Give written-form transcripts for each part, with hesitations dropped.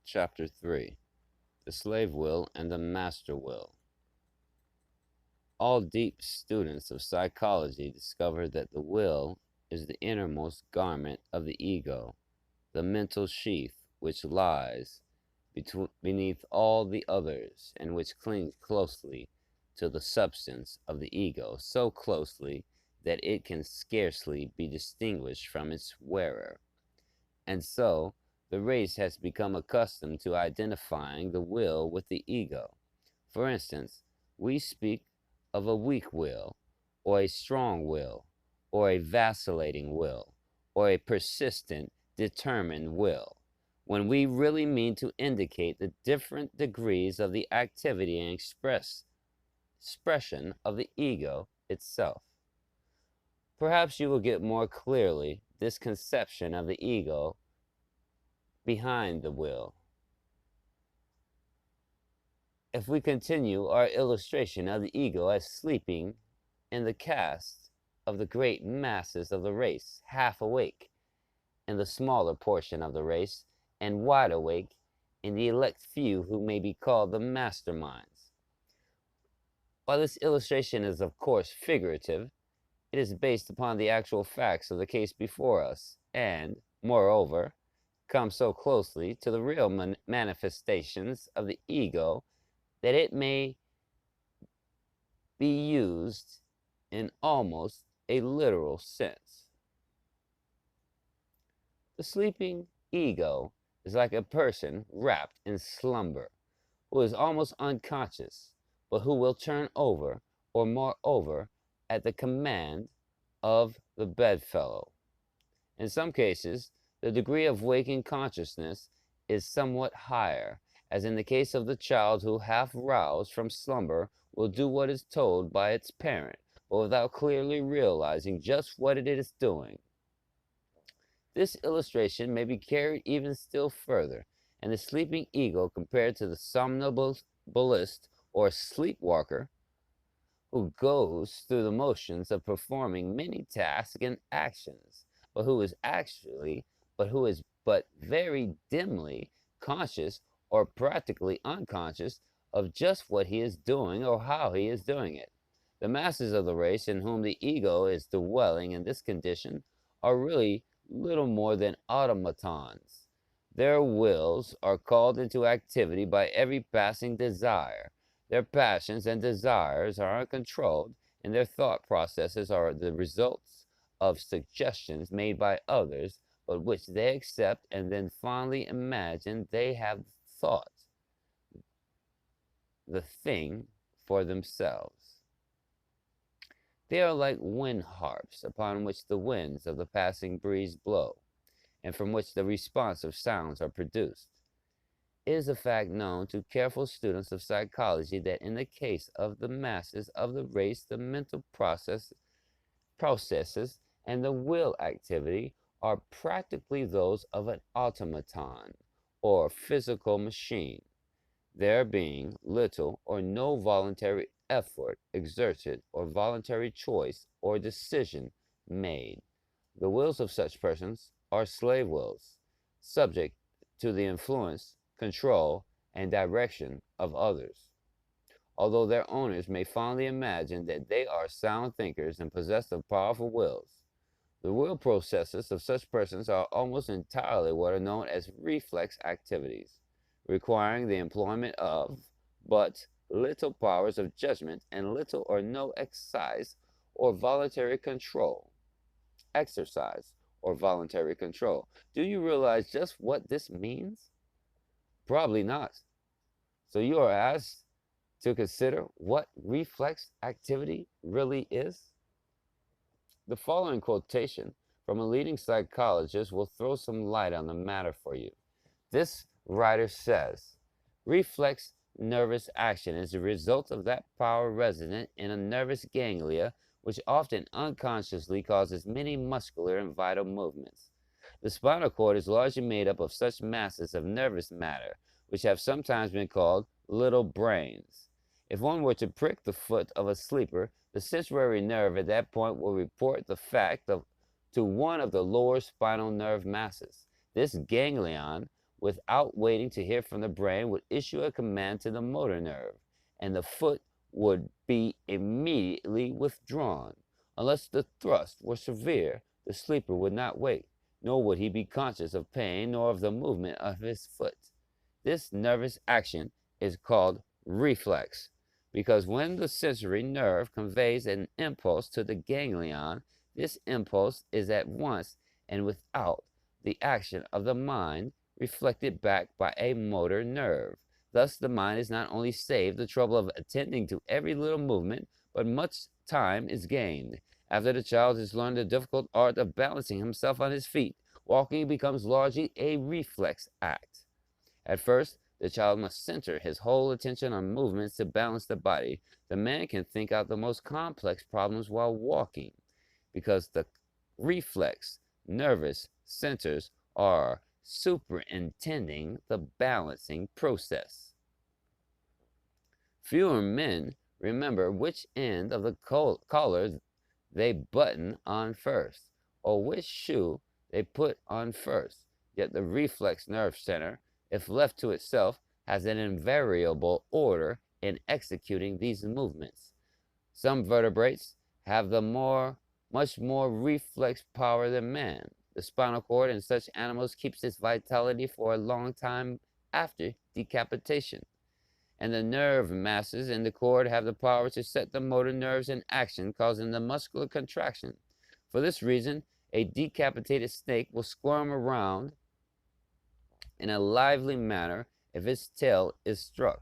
Chapter 3: The Slave Will and the Master Will. All deep students of psychology discover that the will is the innermost garment of the ego, the mental sheath which lies beneath all the others and which clings closely to the substance of the ego, so closely that it can scarcely be distinguished from its wearer. And so, the race has become accustomed to identifying the will with the ego. For instance, we speak of a weak will, or a strong will, or a vacillating will, or a persistent, determined will, when we really mean to indicate the different degrees of the activity and expression of the ego itself. Perhaps you will get more clearly this conception of the ego behind the will if we continue our illustration of the ego as sleeping in the cast of the great masses of the race, half awake in the smaller portion of the race, and wide awake in the elect few who may be called the masterminds. While this illustration is of course figurative, it is based upon the actual facts of the case before us, and, moreover, comes so closely to the real manifestations of the ego that it may be used in almost a literal sense. The sleeping ego is like a person wrapped in slumber, who is almost unconscious, but who will turn over or moreover at the command of the bedfellow. In some cases, the degree of waking consciousness is somewhat higher, as in the case of the child who, half roused from slumber, will do what is told by its parent, but without clearly realizing just what it is doing. This illustration may be carried even still further, and the sleeping ego compared to the somnambulist or sleepwalker, who goes through the motions of performing many tasks and actions, but who is but very dimly conscious or practically unconscious of just what he is doing or how he is doing it. The masses of the race in whom the ego is dwelling in this condition are really little more than automatons. Their wills are called into activity by every passing desire. Their passions and desires are uncontrolled, and their thought processes are the results of suggestions made by others, but which they accept and then fondly imagine they have thought the thing for themselves. They are like wind harps upon which the winds of the passing breeze blow, and from which the responsive sounds are produced. It is a fact known to careful students of psychology that in the case of the masses of the race, the mental processes and the will activity are practically those of an automaton or physical machine, there being little or no voluntary effort exerted or voluntary choice or decision made. The wills of such persons are slave wills, subject to the influence, control, and direction of others. Although their owners may fondly imagine that they are sound thinkers and possessed of powerful wills, the will processes of such persons are almost entirely what are known as reflex activities, requiring the employment of but little powers of judgment and little or no exercise or voluntary control. Do you realize just what this means? Probably not. So you are asked to consider what reflex activity really is. The following quotation from a leading psychologist will throw some light on the matter for you. This writer says, reflex nervous action is the result of that power resident in a nervous ganglia which often unconsciously causes many muscular and vital movements. The spinal cord is largely made up of such masses of nervous matter, which have sometimes been called little brains. If one were to prick the foot of a sleeper, the sensory nerve at that point will report the fact to one of the lower spinal nerve masses. This ganglion without waiting to hear from the brain, would issue a command to the motor nerve, and the foot would be immediately withdrawn. Unless the thrust were severe, the sleeper would not wake, nor would he be conscious of pain nor of the movement of his foot. This nervous action is called reflex, because when the sensory nerve conveys an impulse to the ganglion, this impulse is at once and without the action of the mind reflected back by a motor nerve. Thus, the mind is not only saved the trouble of attending to every little movement, but much time is gained. After the child has learned the difficult art of balancing himself on his feet, walking becomes largely a reflex act. At first, the child must center his whole attention on movements to balance the body. The man can think out the most complex problems while walking, because the reflex nervous centers are superintending the balancing process. Fewer men remember which end of the collar they button on first, or which shoe they put on first. Yet the reflex nerve center, if left to itself, has an invariable order in executing these movements. Some vertebrates have much more reflex power than man. The spinal cord in such animals keeps its vitality for a long time after decapitation, and the nerve masses in the cord have the power to set the motor nerves in action, causing the muscular contraction. For this reason, a decapitated snake will squirm around in a lively manner if its tail is struck.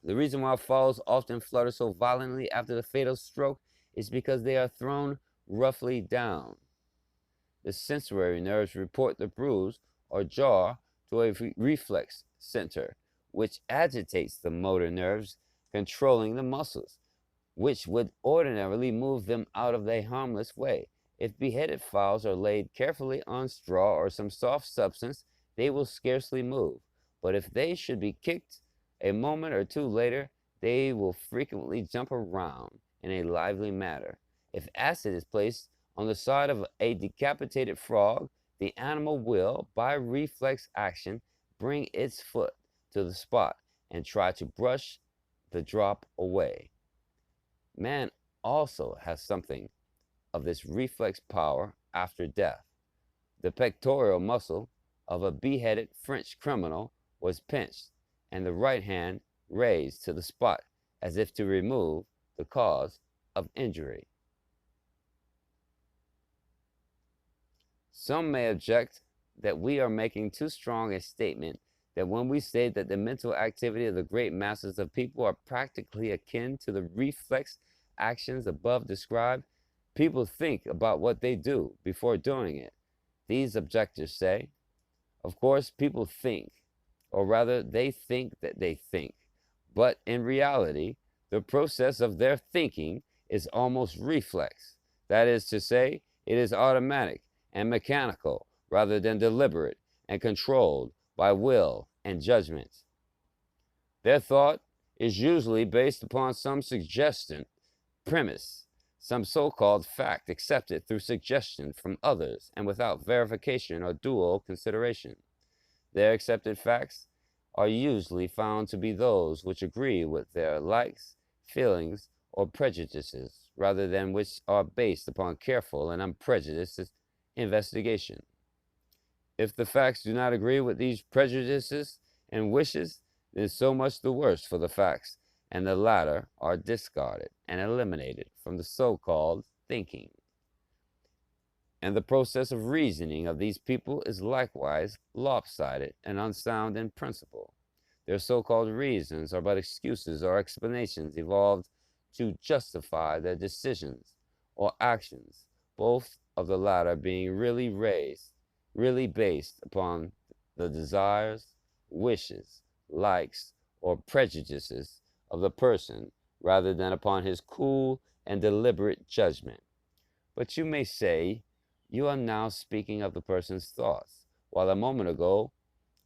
The reason why fowls often flutter so violently after the fatal stroke is because they are thrown roughly down. The sensory nerves report the bruise or jar to a reflex center, which agitates the motor nerves controlling the muscles, which would ordinarily move them out of a harmless way. If beheaded fowls are laid carefully on straw or some soft substance, they will scarcely move. But if they should be kicked a moment or two later, they will frequently jump around in a lively manner. If acid is placed on the side of a decapitated frog, the animal will, by reflex action, bring its foot to the spot and try to brush the drop away. Man also has something of this reflex power after death. The pectoral muscle of a beheaded French criminal was pinched, and the right hand raised to the spot as if to remove the cause of injury. Some may object that we are making too strong a statement that when we say that the mental activity of the great masses of people are practically akin to the reflex actions above described. People think about what they do before doing it. These objectors say, of course, people think, or rather, they think that they think. But in reality, the process of their thinking is almost reflex. That is to say, it is automatic and mechanical rather than deliberate and controlled by will and judgment. Their thought is usually based upon some suggestion, premise, some so-called fact accepted through suggestion from others and without verification or dual consideration. Their accepted facts are usually found to be those which agree with their likes, feelings, or prejudices, rather than which are based upon careful and unprejudiced investigation. If the facts do not agree with these prejudices and wishes, then so much the worse for the facts, and the latter are discarded and eliminated from the so-called thinking. And the process of reasoning of these people is likewise lopsided and unsound in principle. Their so-called reasons are but excuses or explanations evolved to justify their decisions or actions, both of the latter being really based upon the desires, wishes, likes, or prejudices of the person rather than upon his cool and deliberate judgment. But you may say, you are now speaking of the person's thoughts, while a moment ago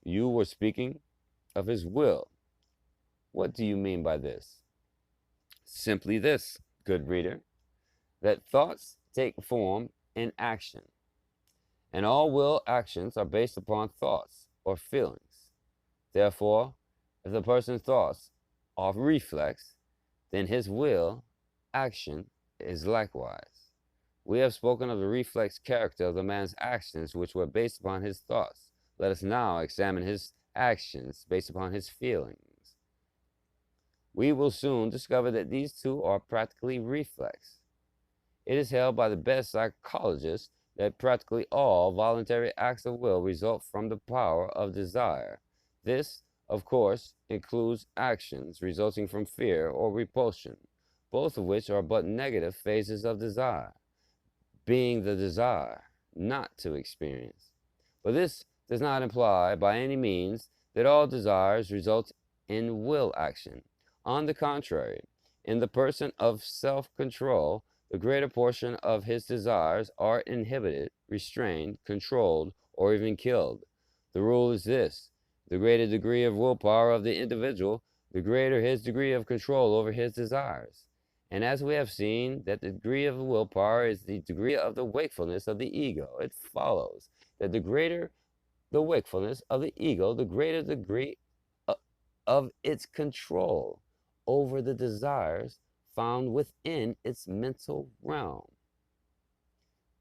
you were speaking of his will. What do you mean by this? Simply this, good reader, that thoughts take form in action, and all will actions are based upon thoughts or feelings. Therefore, if the person's thoughts are reflex, then his will action is likewise. We have spoken of the reflex character of the man's actions, which were based upon his thoughts. Let us now examine his actions based upon his feelings. We will soon discover that these two are practically reflex. It is held by the best psychologists that practically all voluntary acts of will result from the power of desire. This, of course, includes actions resulting from fear or repulsion, both of which are but negative phases of desire, being the desire not to experience. But this does not imply by any means that all desires result in will action. On the contrary, in the person of self-control, the greater portion of his desires are inhibited, restrained, controlled, or even killed. The rule is this: the greater degree of willpower of the individual, the greater his degree of control over his desires. And as we have seen that the degree of willpower is the degree of the wakefulness of the ego, it follows that the greater the wakefulness of the ego, the greater the degree of its control over the desires found within its mental realm.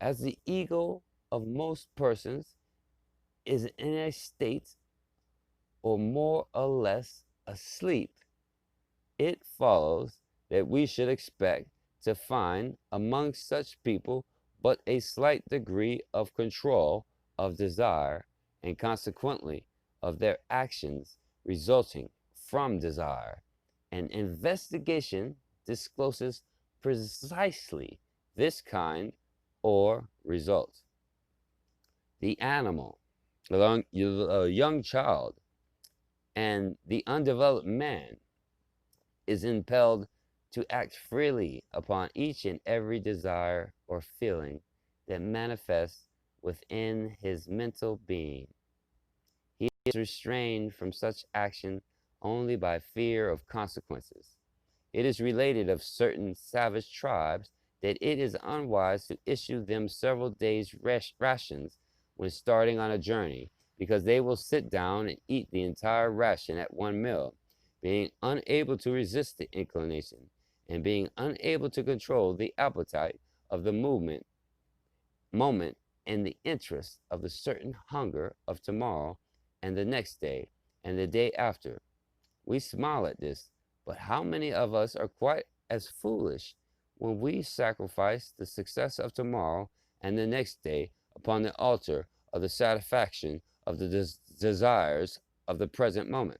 As the ego of most persons is in a state or more or less asleep, it follows that we should expect to find among such people but a slight degree of control of desire, and consequently of their actions resulting from desire. An investigation discloses precisely this kind or result. The animal, a young child, and the undeveloped man is impelled to act freely upon each and every desire or feeling that manifests within his mental being. He is restrained from such action only by fear of consequences. It is related of certain savage tribes that it is unwise to issue them several days' rations when starting on a journey, because they will sit down and eat the entire ration at one meal, being unable to resist the inclination, and being unable to control the appetite of the moment in the interest of the certain hunger of tomorrow and the next day and the day after. We smile at this, but how many of us are quite as foolish when we sacrifice the success of tomorrow and the next day upon the altar of the satisfaction of the desires of the present moment?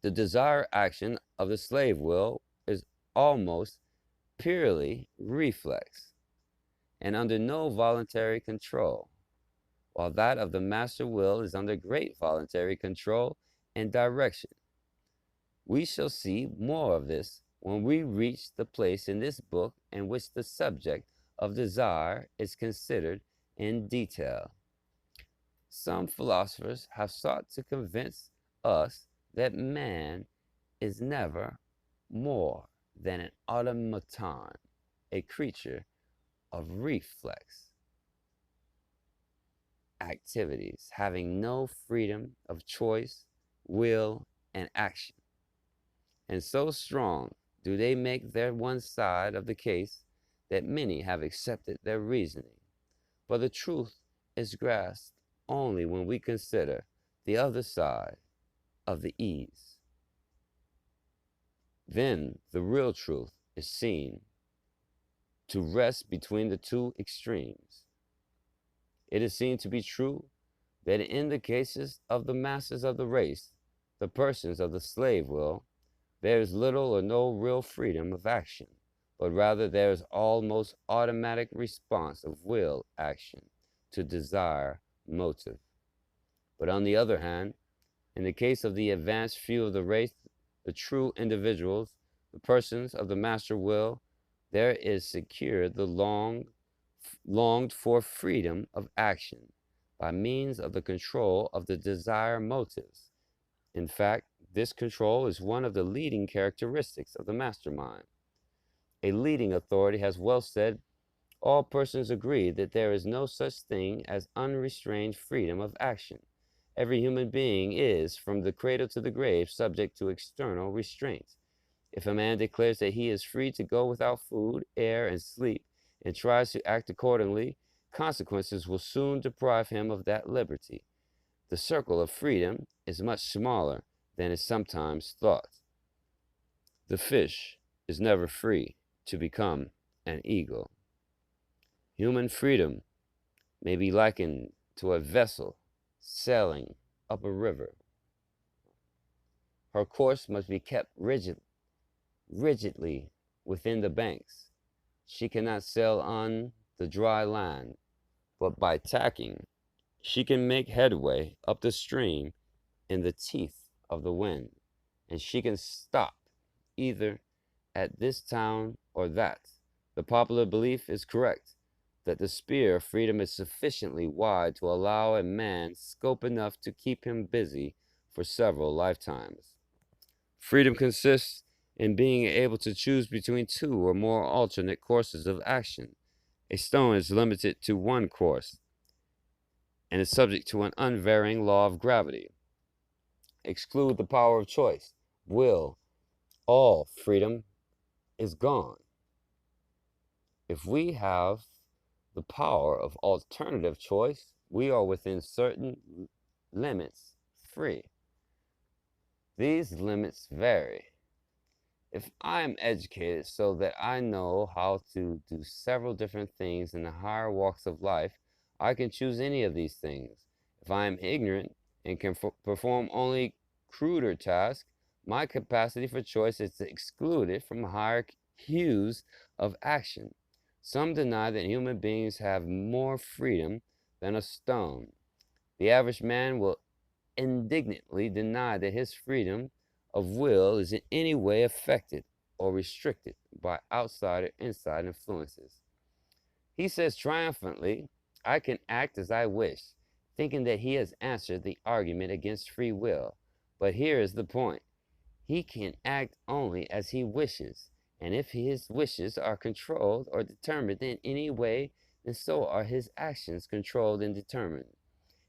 The desire action of the slave will is almost purely reflex and under no voluntary control, while that of the master will is under great voluntary control and direction. We shall see more of this when we reach the place in this book in which the subject of desire is considered in detail. Some philosophers have sought to convince us that man is never more than an automaton, a creature of reflex activities, having no freedom of choice, will, and action. And so strong do they make their one side of the case that many have accepted their reasoning. But the truth is grasped only when we consider the other side of the ease. Then the real truth is seen to rest between the two extremes. It is seen to be true that in the cases of the masters of the race, the persons of the slave will, there is little or no real freedom of action, but rather there is almost automatic response of will action to desire motive. But on the other hand, in the case of the advanced few of the race, the true individuals, the persons of the master will, there is secured the longed for freedom of action by means of the control of the desire motives. In fact, this control is one of the leading characteristics of the mastermind. A leading authority has well said, all persons agree that there is no such thing as unrestrained freedom of action. Every human being is, from the cradle to the grave, subject to external restraints. If a man declares that he is free to go without food, air, and sleep, and tries to act accordingly, consequences will soon deprive him of that liberty. The circle of freedom is much smaller than is sometimes thought. The fish is never free to become an eagle. Human freedom may be likened to a vessel sailing up a river. Her course must be kept rigidly within the banks. She cannot sail on the dry land, but by tacking, she can make headway up the stream in the teeth of the wind, and she can stop either at this town or that. The popular belief is correct that the sphere of freedom is sufficiently wide to allow a man scope enough to keep him busy for several lifetimes. Freedom consists in being able to choose between two or more alternate courses of action. A stone is limited to one course and is subject to an unvarying law of gravity. Exclude the power of choice, will, all freedom is gone. If we have the power of alternative choice, we are within certain limits free. These limits vary. If I am educated so that I know how to do several different things in the higher walks of life, I can choose any of these things. If I am ignorant and can perform only cruder tasks, my capacity for choice is excluded from higher hues of action. Some deny that human beings have more freedom than a stone. The average man will indignantly deny that his freedom of will is in any way affected or restricted by outside or inside influences. He says triumphantly, I can act as I wish, thinking that he has answered the argument against free will. But here is the point. He can act only as he wishes, and if his wishes are controlled or determined in any way, then so are his actions controlled and determined.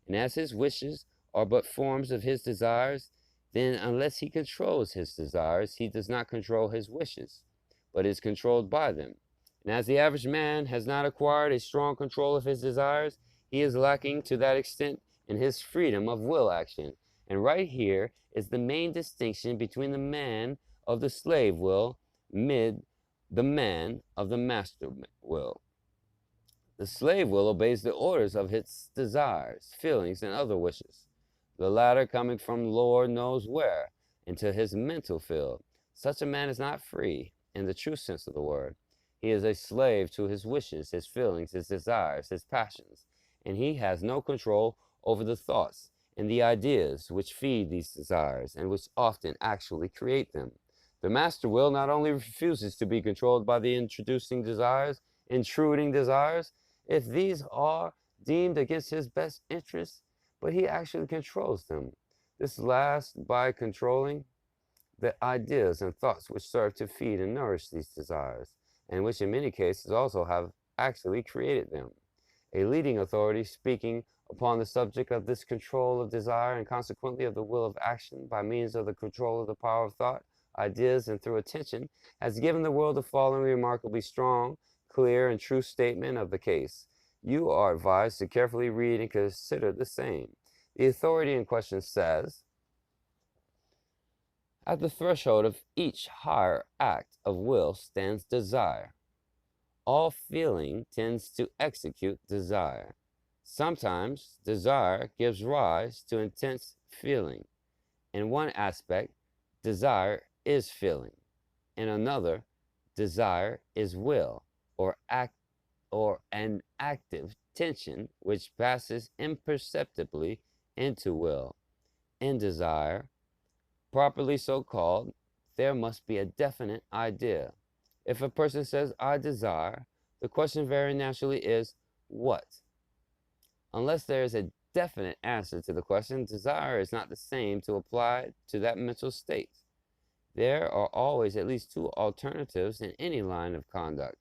And as his wishes are but forms of his desires, then unless he controls his desires, he does not control his wishes, but is controlled by them. And as the average man has not acquired a strong control of his desires, he is lacking to that extent in his freedom of will action. And right here is the main distinction between the man of the slave will mid the man of the master will. The slave will obeys the orders of its desires, feelings, and other wishes, the latter coming from Lord knows where, into his mental field. Such a man is not free in the true sense of the word. He is a slave to his wishes, his feelings, his desires, his passions, and he has no control over the thoughts and the ideas which feed these desires and which often actually create them. The master will not only refuses to be controlled by the intruding desires, if these are deemed against his best interests, but he actually controls them. This last by controlling the ideas and thoughts which serve to feed and nourish these desires, and which in many cases also have actually created them. A leading authority speaking upon the subject of this control of desire and consequently of the will of action by means of the control of the power of thought, ideas, and through attention, has given the world the following remarkably strong, clear, and true statement of the case. You are advised to carefully read and consider the same. The authority in question says, at the threshold of each higher act of will stands desire. All feeling tends to execute desire. Sometimes desire gives rise to intense feeling. In one aspect, desire is feeling. In another, desire is will, or an active tension which passes imperceptibly into will. In desire, properly so called, there must be a definite idea. If a person says, I desire, the question very naturally is, what? Unless there is a definite answer to the question, desire is not the same to apply to that mental state. There are always at least two alternatives in any line of conduct.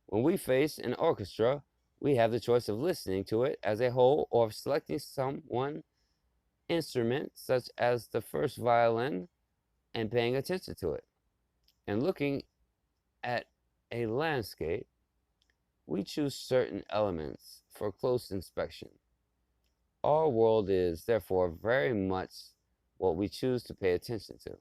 When we face an orchestra, we have the choice of listening to it as a whole or of selecting some one instrument, such as the first violin, and paying attention to it. And looking at a landscape, we choose certain elements for close inspection. Our world is, therefore, very much what we choose to pay attention to.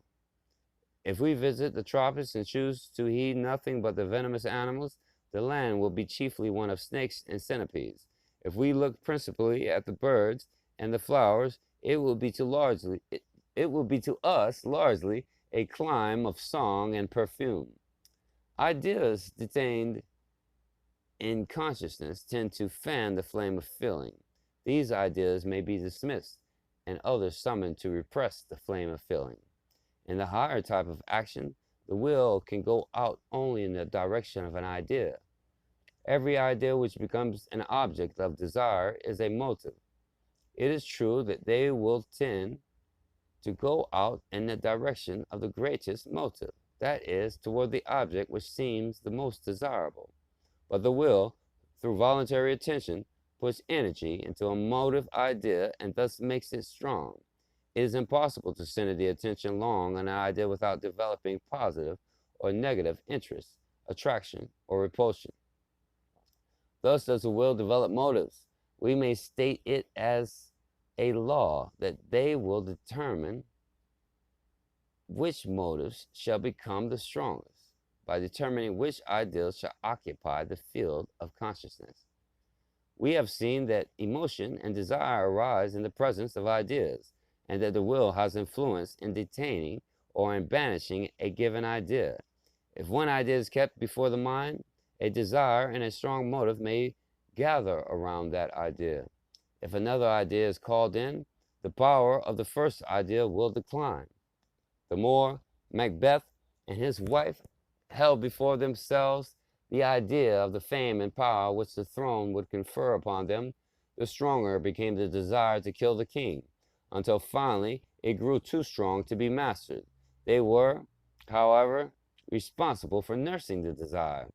If we visit the tropics and choose to heed nothing but the venomous animals, the land will be chiefly one of snakes and centipedes. If we look principally at the birds and the flowers, it will be to us largely a clime of song and perfume. Ideas detained in consciousness tend to fan the flame of feeling. These ideas may be dismissed and others summoned to repress the flame of feeling. In the higher type of action, the will can go out only in the direction of an idea. Every idea which becomes an object of desire is a motive. It is true that they will tend to go out in the direction of the greatest motive, that is, toward the object which seems the most desirable. But the will, through voluntary attention, puts energy into a motive idea and thus makes it strong. It is impossible to center the attention long on an idea without developing positive or negative interest, attraction, or repulsion. Thus does the will develop motives. We may state it as a law that they will determine which motives shall become the strongest by determining which ideals shall occupy the field of consciousness. We have seen that emotion and desire arise in the presence of ideas, and that the will has influence in detaining or in banishing a given idea. If one idea is kept before the mind, a desire and a strong motive may gather around that idea. If another idea is called in, the power of the first idea will decline. The more Macbeth and his wife held before themselves the idea of the fame and power which the throne would confer upon them, the stronger became the desire to kill the king, until finally it grew too strong to be mastered. They were, however, responsible for nursing the desire.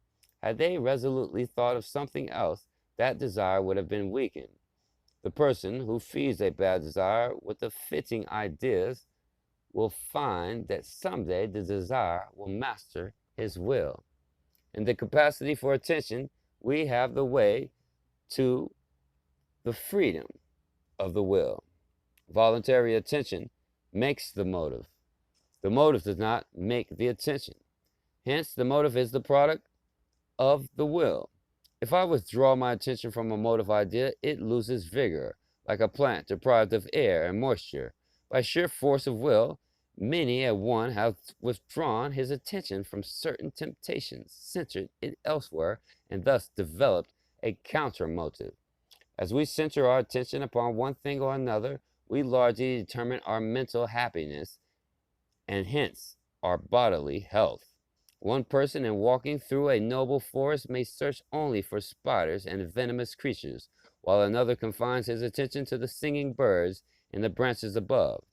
Had they resolutely thought of something else, that desire would have been weakened. The person who feeds a bad desire with the fitting ideas will find that someday the desire will master his will. In the capacity for attention, we have the way to the freedom of the will. Voluntary attention makes the motive. The motive does not make the attention. Hence, the motive is the product of the will. If I withdraw my attention from a motive idea, it loses vigor, like a plant deprived of air and moisture. By sheer force of will, many a one have withdrawn his attention from certain temptations, centered it elsewhere, and thus developed a counter motive. As we center our attention upon one thing or another, we largely determine our mental happiness and hence our bodily health. One person in walking through a noble forest may search only for spiders and venomous creatures, while another confines his attention to the singing birds in the branches above.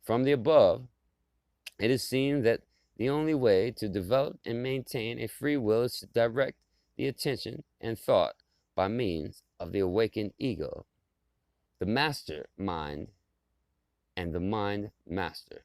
From the above, it is seen that the only way to develop and maintain a free will is to direct the attention and thought by means of the awakened ego, the master mind, and the mind master.